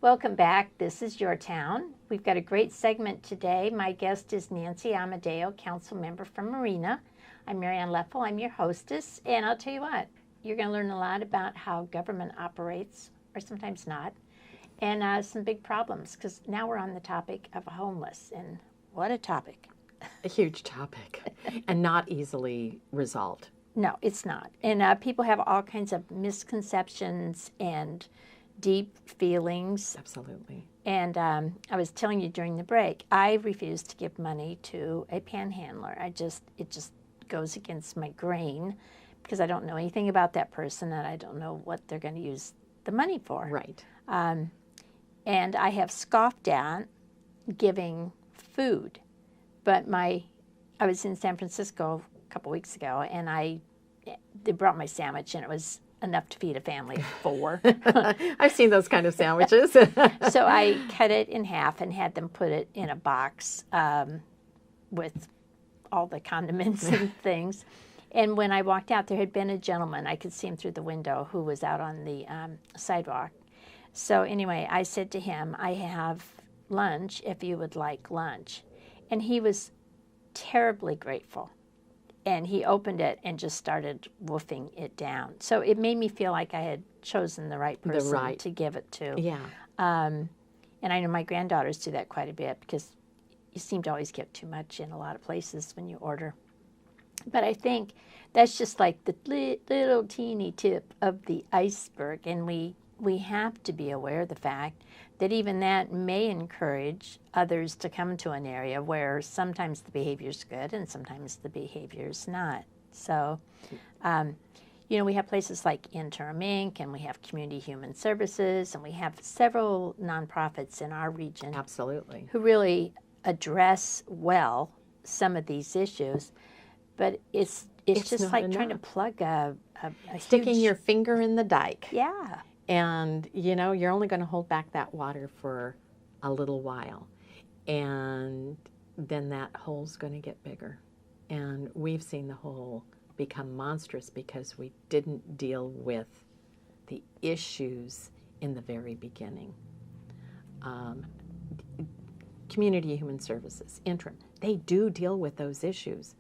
Welcome back. This is Your Town. We've got a great segment today. My guest is Nancy Amadeo, council member from Marina. I'm Marianne Leffel. I'm your hostess. And I'll tell you what, you're going to learn a lot about how government operates, or sometimes not, and some big problems, because now we're on the topic of homeless. And what a topic. A huge topic and not easily resolved. No, it's not. And people have all kinds of misconceptions and deep feelings. Absolutely. And I was telling you during the break, I refuse to give money to a panhandler. It just goes against my grain because I don't know anything about that person and I don't know what they're going to use the money for. Right. And I have scoffed at giving food. But I was in San Francisco a couple weeks ago and they brought my sandwich and it was enough to feed a family of 4. I've seen those kind of sandwiches. So I cut it in half and had them put it in a box with all the condiments and things. And when I walked out, there had been a gentleman, I could see him through the window, who was out on the sidewalk. So anyway, I said to him, I have lunch if you would like lunch. And he was terribly grateful. And he opened it and just started woofing it down. So it made me feel like I had chosen the right person to give it to. Yeah. And I know my granddaughters do that quite a bit because you seem to always get too much in a lot of places when you order. But I think that's just like the little teeny tip of the iceberg. And we have to be aware of the fact that even that may encourage others to come to an area where sometimes the behavior's good and sometimes the behavior's not. So, we have places like Interim Inc. and we have Community Human Services and we have several nonprofits in our region. Absolutely. Who really address well some of these issues. But it's just like trying to plug a sticking your finger in the dike. Yeah. And, you're only going to hold back that water for a little while. And then that hole's going to get bigger. And we've seen the hole become monstrous because we didn't deal with the issues in the very beginning. Community Human Services, Interim, they do deal with those issues,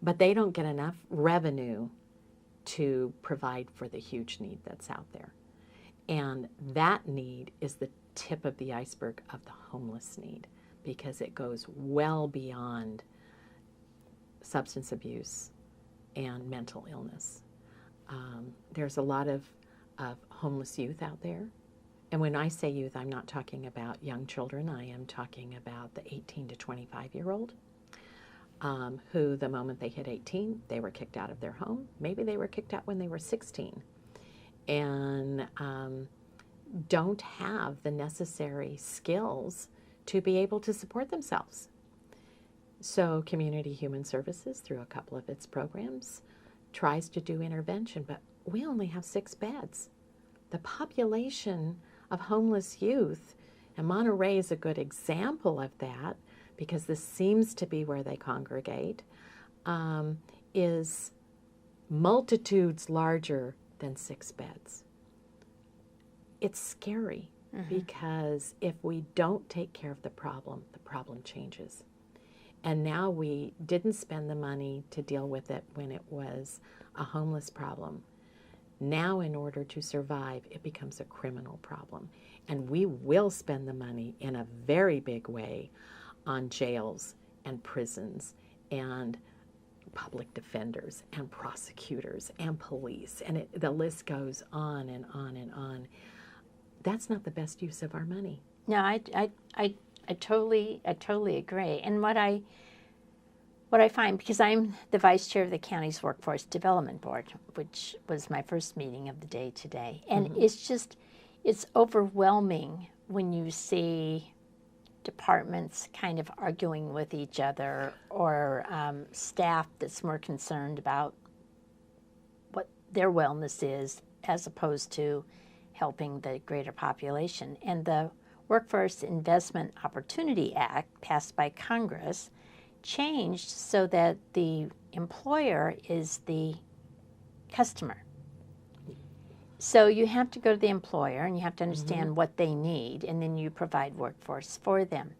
but they don't get enough revenue to provide for the huge need that's out there. And that need is the tip of the iceberg of the homeless need because it goes well beyond substance abuse and mental illness. There's a lot of homeless youth out there. And when I say youth, I'm not talking about young children. I am talking about the 18 to 25-year-old who the moment they hit 18, they were kicked out of their home. Maybe they were kicked out when they were 16. And don't have the necessary skills to be able to support themselves. So Community Human Services, through a couple of its programs, tries to do intervention, but we only have 6 beds. The population of homeless youth, and Monterey is a good example of that, because this seems to be where they congregate, is multitudes larger than 6 beds. It's scary because if we don't take care of the problem changes. And now we didn't spend the money to deal with it when it was a homeless problem. Now, in order to survive, it becomes a criminal problem. And we will spend the money in a very big way on jails and prisons and public defenders and prosecutors and police, and the list goes on and on and on. That's not the best use of our money. No, I totally agree. And what I find, because I'm the vice chair of the county's Workforce Development Board, which was my first meeting of the day today, and it's overwhelming when you see departments kind of arguing with each other, or staff that's more concerned about what their wellness is as opposed to helping the greater population. And the Workforce Investment Opportunity Act, passed by Congress, changed so that the employer is the customer. So you have to go to the employer and you have to understand what they need, and then you provide workforce for them.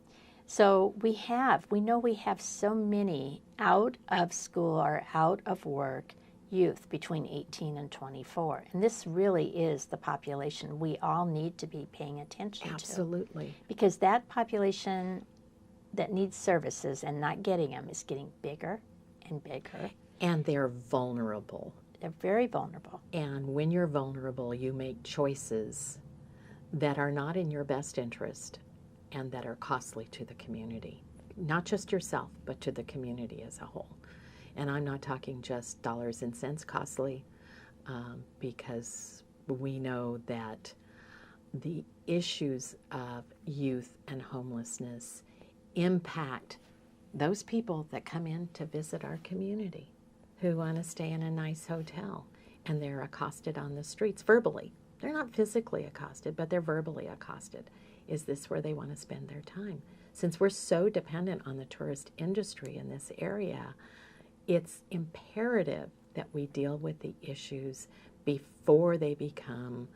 So we know we have so many out of school or out of work youth between 18 and 24. And this really is the population we all need to be paying attention to. Absolutely. Because that population that needs services and not getting them is getting bigger and bigger. And they're vulnerable. They're very vulnerable. And when you're vulnerable, you make choices that are not in your best interest and that are costly to the community. Not just yourself, but to the community as a whole. And I'm not talking just dollars and cents costly, because we know that the issues of youth and homelessness impact those people that come in to visit our community, who want to stay in a nice hotel, and they're accosted on the streets verbally. They're not physically accosted, but they're verbally accosted. Is this where they want to spend their time? Since we're so dependent on the tourist industry in this area, it's imperative that we deal with the issues before they become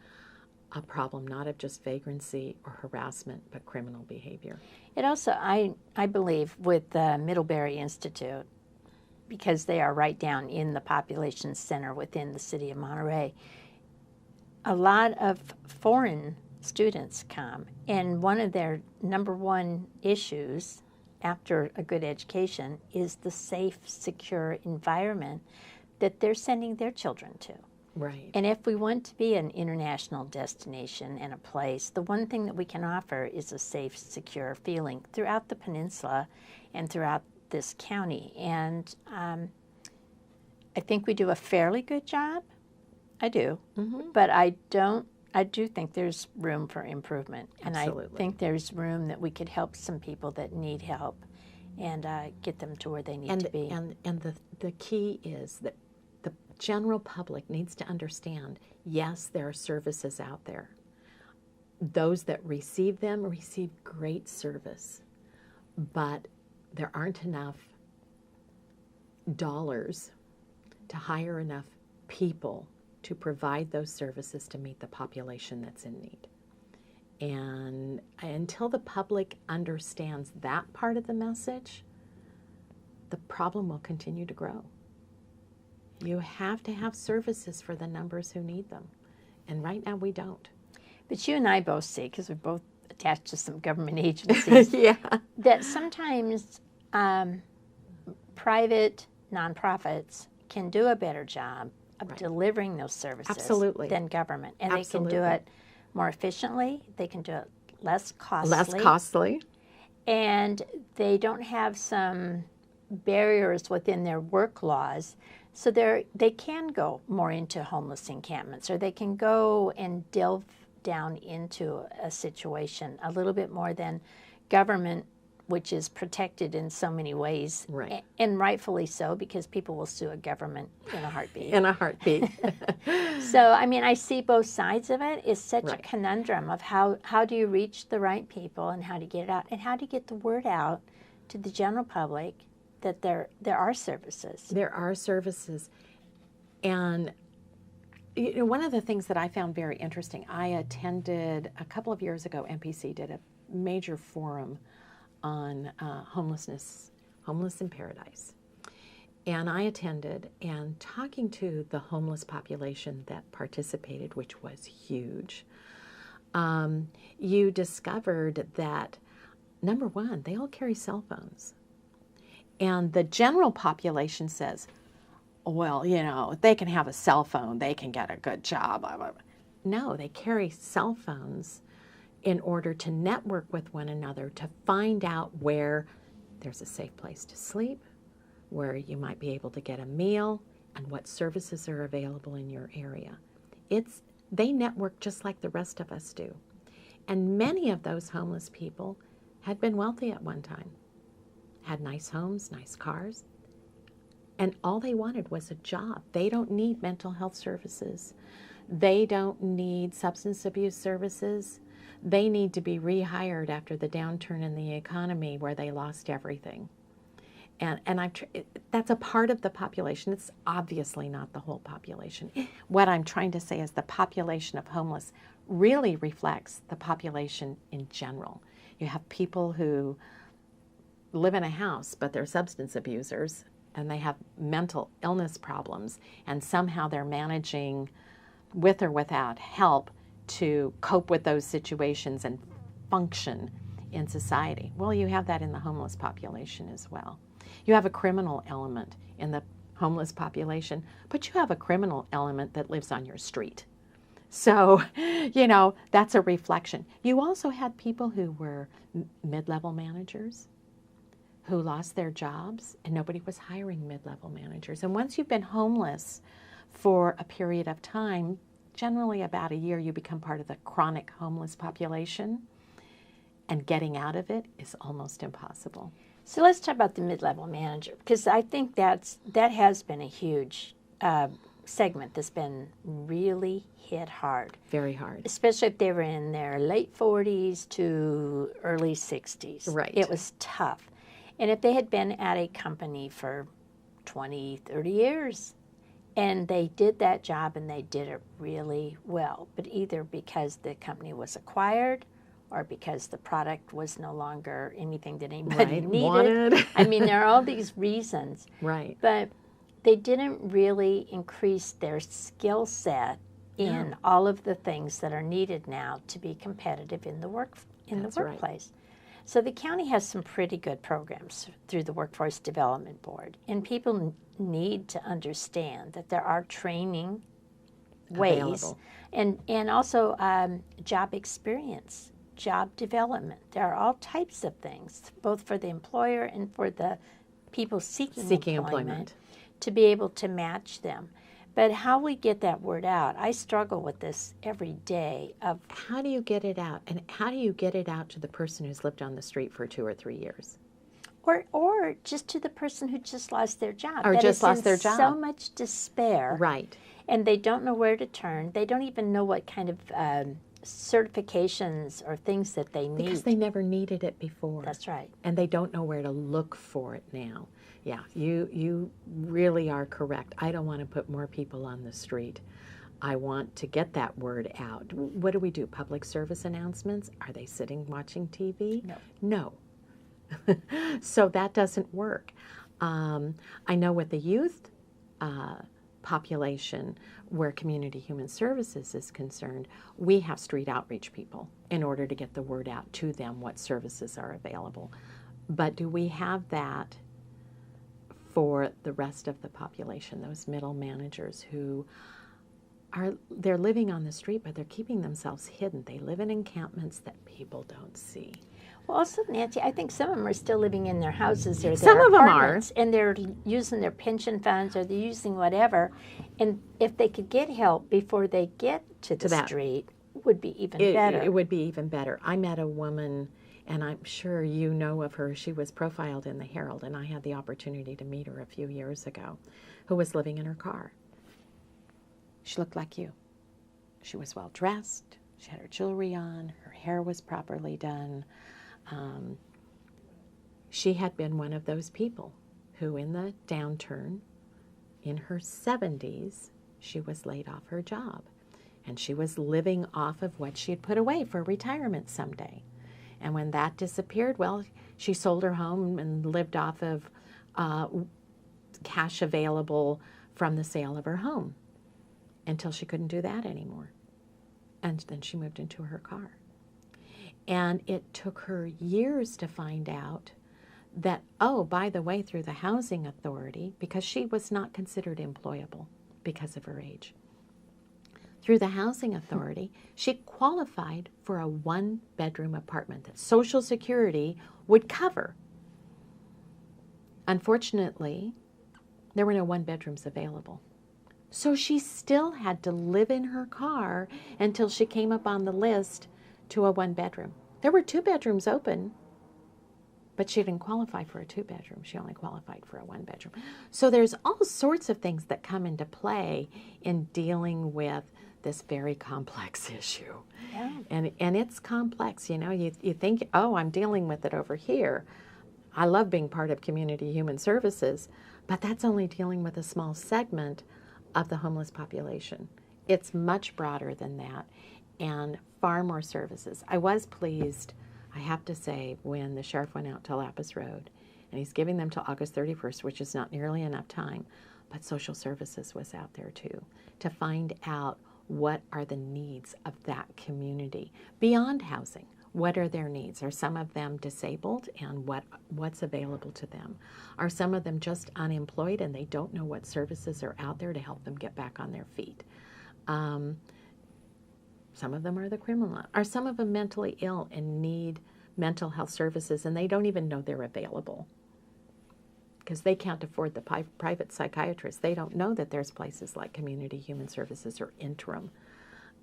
a problem, not of just vagrancy or harassment, but criminal behavior. It also, I believe, with the Middlebury Institute, because they are right down in the population center within the city of Monterey, a lot of foreign students come, and one of their number one issues after a good education is the safe, secure environment that they're sending their children to. Right. And if we want to be an international destination and a place, the one thing that we can offer is a safe, secure feeling throughout the peninsula and throughout this county. And I think we do a fairly good job. I do. Mm-hmm. But I do think there's room for improvement. And Absolutely. I think there's room that we could help some people that need help and get them to where they need to be. And the key is that the general public needs to understand, yes, there are services out there. Those that receive them receive great service, but there aren't enough dollars to hire enough people to provide those services to meet the population that's in need. And until the public understands that part of the message, the problem will continue to grow. You have to have services for the numbers who need them. And right now we don't. But you and I both see, because we're both attached to some government agencies, Yeah. that sometimes private nonprofits can do a better job of delivering those services Absolutely. than government. And Absolutely. they can do it more efficiently. They can do it less costly. Less costly. And they don't have some barriers within their work laws. So they can go more into homeless encampments, or they can go and delve down into a situation a little bit more than government, which is protected in so many ways. Right. And rightfully so, because people will sue a government in a heartbeat. In a heartbeat. So, I mean, I see both sides of it. It's such Right. a conundrum of how do you reach the right people and how to get it out, and how to get the word out to the general public that there are services. There are services. And you know, one of the things that I found very interesting, I attended a couple of years ago, MPC did a major forum on homelessness, Homeless in Paradise. And I attended, and talking to the homeless population that participated, which was huge, you discovered that, number one, they all carry cell phones. And the general population says, well, you know, they can have a cell phone, they can get a good job. No, they carry cell phones in order to network with one another, to find out where there's a safe place to sleep, where you might be able to get a meal, and what services are available in your area. They network just like the rest of us do. And many of those homeless people had been wealthy at one time, had nice homes, nice cars, and all they wanted was a job. They don't need mental health services. They don't need substance abuse services. They need to be rehired after the downturn in the economy where they lost everything. that's a part of the population. It's obviously not the whole population. What I'm trying to say is the population of homeless really reflects the population in general. You have people who live in a house, but they're substance abusers, and they have mental illness problems, and somehow they're managing, with or without help, to cope with those situations and function in society. Well, you have that in the homeless population as well. You have a criminal element in the homeless population, but you have a criminal element that lives on your street. So, that's a reflection. You also had people who were mid-level managers who lost their jobs, and nobody was hiring mid-level managers. And once you've been homeless for a period of time, generally about a year, you become part of the chronic homeless population, and getting out of it is almost impossible. So let's talk about the mid-level manager, because I think that has been a huge segment that's been really hit hard. Very hard. Especially if they were in their late 40s to early 60s. Right. It was tough. And if they had been at a company for 20, 30 years, and they did that job and they did it really well, but either because the company was acquired or because the product was no longer anything that anybody needed. Wanted. I mean, there are all these reasons. Right. But they didn't really increase their skill set in all of the things that are needed now to be competitive in the workplace. Right. So the county has some pretty good programs through the Workforce Development Board, and people need to understand that there are training ways available. and also job experience, job development. There are all types of things, both for the employer and for the people seeking employment, to be able to match them. But how we get that word out, I struggle with this every day. How do you get it out? And how do you get it out to the person who's lived on the street for 2 or 3 years? Or just to the person who just lost their job. Or that just is lost in their job. So much despair. Right. And they don't know where to turn. They don't even know what kind of certifications or things that they need. Because they never needed it before. That's right. And they don't know where to look for it now. Yeah, you really are correct. I don't want to put more people on the street. I want to get that word out. What do we do? Public service announcements? Are they sitting watching TV? No. So that doesn't work. I know with the youth population, where Community Human Services is concerned, we have street outreach people in order to get the word out to them what services are available. But do we have that for the rest of the population, those middle managers who they're living on the street, but they're keeping themselves hidden? They live in encampments that people don't see. Well, also, Nancy, I think some of them are still living in their houses or their Some of them apartments, and they're using their pension funds or they're using whatever. And if they could get help before they get to the street, it would be even better. It would be even better. I met a woman, and I'm sure you know of her. She was profiled in the Herald, and I had the opportunity to meet her a few years ago, who was living in her car. She looked like you. She was well dressed. She had her jewelry on. Her hair was properly done. She had been one of those people who, in the downturn, in her 70s, she was laid off her job. And she was living off of what she had put away for retirement someday. And when that disappeared, well, she sold her home and lived off of cash available from the sale of her home until she couldn't do that anymore. And then she moved into her car. And it took her years to find out that, oh, by the way, through the housing authority, because she was not considered employable because of her age, through the housing authority, she qualified for a 1-bedroom apartment that Social Security would cover. Unfortunately, there were no 1-bedrooms available. So she still had to live in her car until she came up on the list to a 1-bedroom. There were 2 bedrooms open, but she didn't qualify for a 2-bedroom. She only qualified for a 1-bedroom. So there's all sorts of things that come into play in dealing with this very complex issue. Yeah. And it's complex, you know. You think, oh, I'm dealing with it over here. I love being part of Community Human Services, but that's only dealing with a small segment of the homeless population. It's much broader than that and far more services. I was pleased, I have to say, when the sheriff went out to Lapis Road, and he's giving them till August 31st, which is not nearly enough time, but social services was out there too, to find out what are the needs of that community beyond housing. What are their needs? Are some of them disabled, and what's available to them? Are some of them just unemployed and they don't know what services are out there to help them get back on their feet? Some of them are the criminal. Are some of them mentally ill and need mental health services and they don't even know they're available because they can't afford the private psychiatrist? They don't know that there's places like Community Human Services or Interim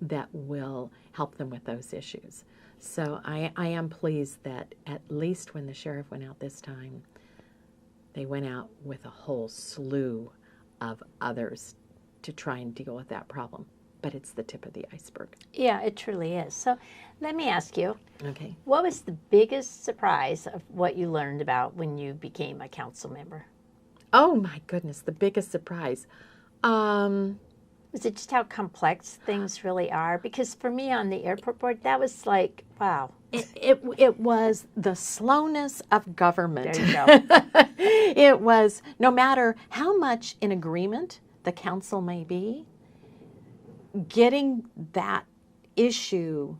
that will help them with those issues. So I am pleased that at least when the sheriff went out this time, they went out with a whole slew of others to try and deal with that problem. But it's the tip of the iceberg. Yeah, it truly is. So let me ask you, okay, what was the biggest surprise of what you learned about when you became a council member? Oh my goodness, the biggest surprise. Was it just how complex things really are? Because for me on the airport board, that was like, wow. It was the slowness of government. There you go. It was, no matter how much in agreement the council may be, getting that issue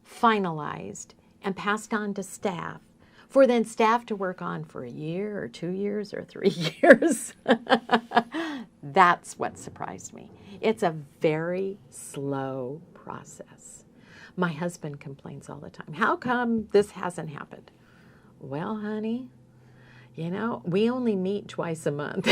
finalized and passed on to staff, for then staff to work on for a year or 2 years or 3 years. That's what surprised me. It's a very slow process. My husband complains all the time. How come this hasn't happened? Well, honey, you know, we only meet twice a month.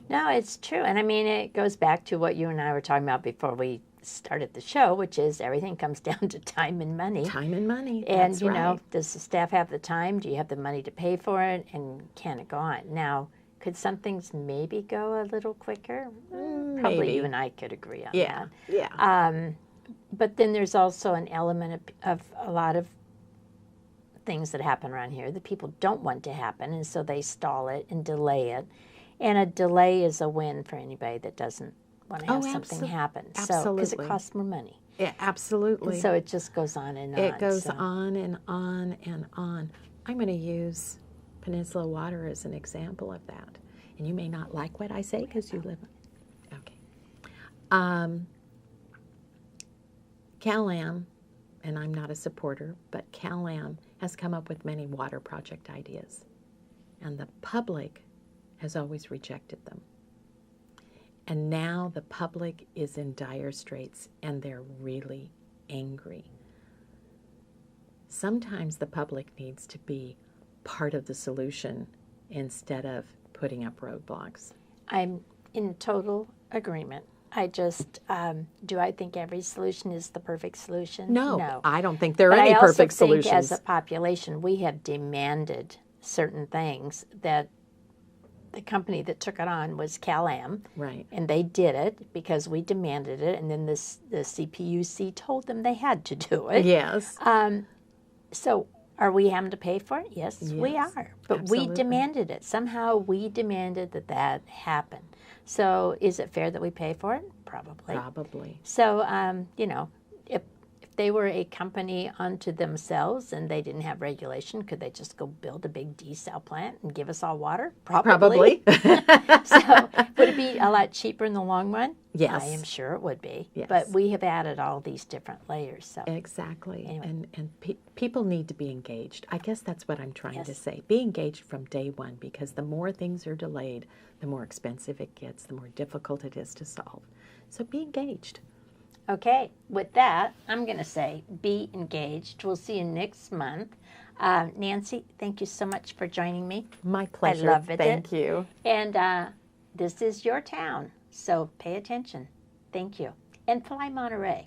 No, it's true. And I mean, it goes back to what you and I were talking about before we started the show, which is everything comes down to time and money. Time and money. And, That's you right. know, does the staff have the time? Do you have the money to pay for it? And can it go on? Now, could some things maybe go a little quicker? Probably maybe. you and I could agree on Yeah. that. Yeah. But then there's also an element of a lot of things that happen around here that people don't want to happen, and so they stall it and delay it. And a delay is a win for anybody that doesn't want to have something happen. So, because it costs more money. Yeah, absolutely. And so it just goes on and on. It goes on and on and on. I'm going to use Peninsula Water as an example of that. And you may not like what I say because you live. Okay. Cal-Am, and I'm not a supporter, but Cal-Am has come up with many water project ideas. And the public has always rejected them. And now the public is in dire straits and they're really angry. Sometimes the public needs to be part of the solution instead of putting up roadblocks. I'm in total agreement. I just, do I think every solution is the perfect solution? No. I don't think there are any perfect solutions. I also think as a population, we have demanded certain things that the company that took it on was Cal-Am. Right. And they did it because we demanded it, and then the CPUC told them they had to do it. Yes. So are we having to pay for it? Yes, we are. But absolutely. We demanded it. Somehow we demanded that happen. So is it fair that we pay for it? Probably. Probably. So, you know, if they were a company unto themselves and they didn't have regulation, could they just go build a big desal plant and give us all water? Probably. So would it be a lot cheaper in the long run? Yes. I am sure it would be. Yes. But we have added all these different layers. So Exactly. Anyway. And people need to be engaged. I guess that's what I'm trying to say. Be engaged from day one, because the more things are delayed, the more expensive it gets, the more difficult it is to solve. So be engaged. Okay, with that, I'm going to say be engaged. We'll see you next month. Nancy, thank you so much for joining me. My pleasure. I love it. Thank you. And this is your town, so pay attention. Thank you. And fly Monterey.